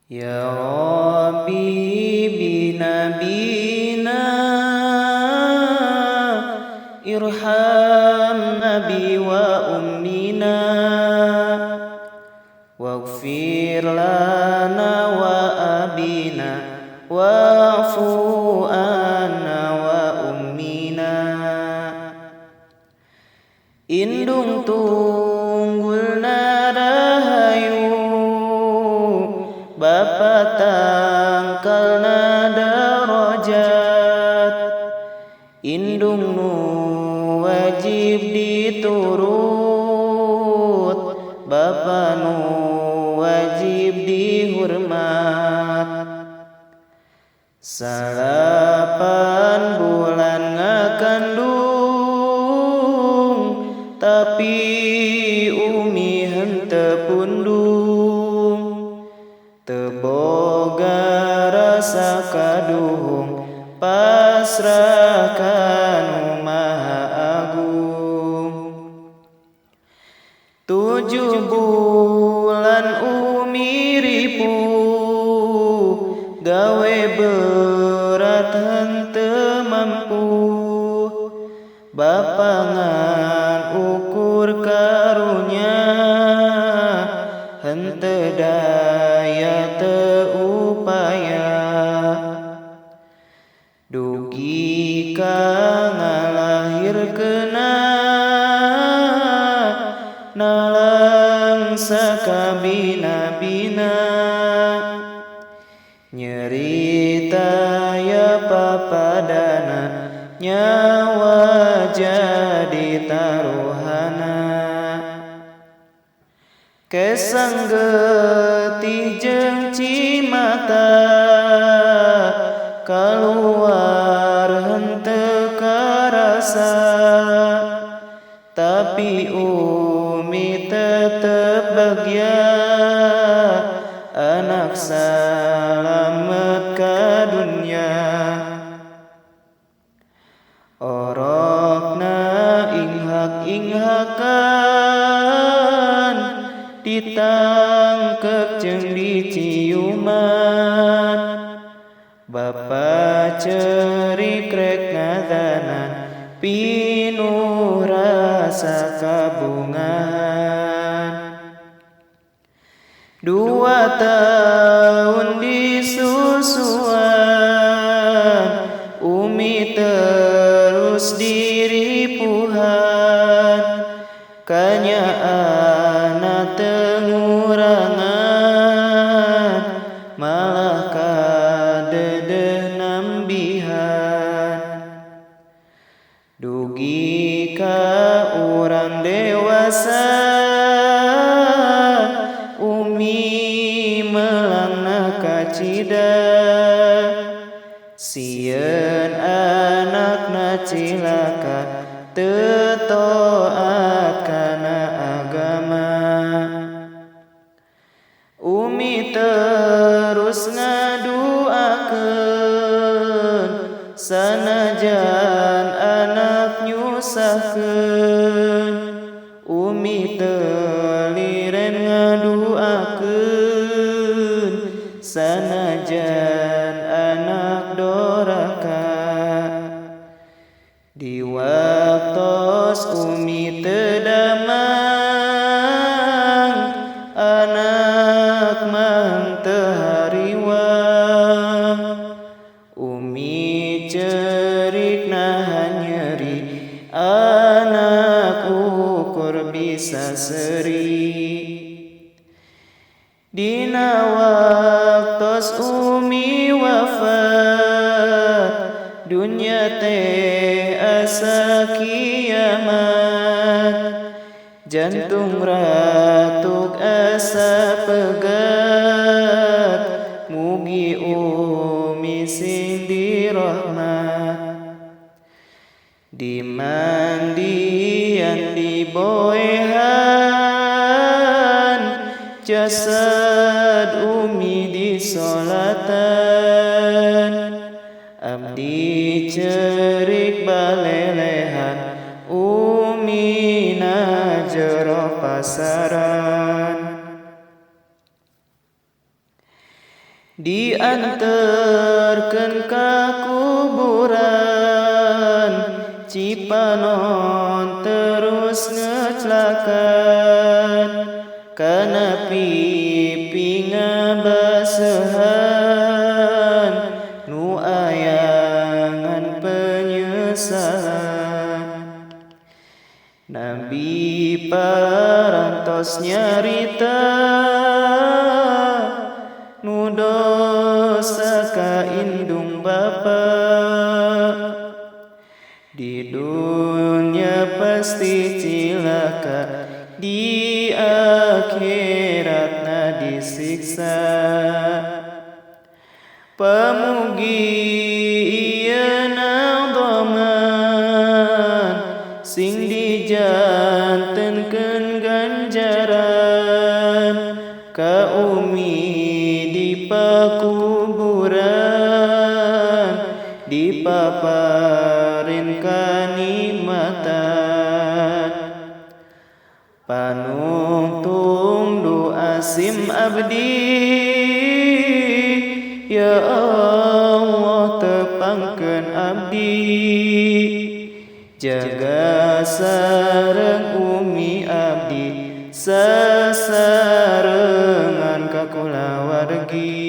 Ya Rabbi binabina irham nabi wa ummina waghfir lana wa abina wa'fu anna wa ummina. Indung tunggul narahayu Bapa tangkal darajat, indung nu wajib diturut, Bapa nu wajib dihormat. Salapan bulan ngakandung, tapi umi henteu pundung. Teboga rasa kaduhung, pasrah kanu Maha Agung. 7 bulan umi ripu, gawe berat henteu mampu. Bapa ngan ukur karunya, henteu daya teu upaya. Dugi ka ngalahirkeunna, nalang sakabina-bina. Nyerita ya papadana, nyawa jadi taruhana. Kesanggetih jeung cimata, kaluar henteu karasa. Tapi umi tetep bagya, anak salamet ka dunya. Orokna inghak-inghakan, ditangkep jeung diciuman. Bapa cerik rek ngadanan, pinuh rasa kabungan. 2 tahun disusuan, umi terus diripuhan. Kanyaana tengurangan, malah kadedeh nambihan. Dugi ka urang dewasa, umi melangna kacida. Sieun anakna cilaka, teu taat kana agama. Umi terus ngaduakeun, sanajan anak nyusahkeun. Umi teu liren ngaduakeun, sanajan anak doraka. Di waktos umi teu damang, anak mah teu hariwang. Umi cerik nahan nyeri, anak ukur bisa seri. Dina waktos umi wafat, dunya teh asa kiamat. Jantung ratuk asa pegat, mugi umi sing dirahmat. Di mandian diboehan, jasad umi disolatan. Abdi cerik balelehan, umi na jero pasaran. diantarkeun ka kuburan, cipanon terus ngeclakan, kana pipi ngabaseuhan, nu ayangan penyesalan. Nabi parantos nyarita, nu dosa ka indung bapa, di dunia pasti cilaka, di akhiratna disiksa. Pamugi ieuna dhaman, sing dijantenkeun ganjaran, ka umi di pakuburan, dipaparin kanikmatan. Panungtung doa sim abdi, ya Allah tepangkeun abdi, jaga sareng umi abdi, sasarengan ka kulawargi.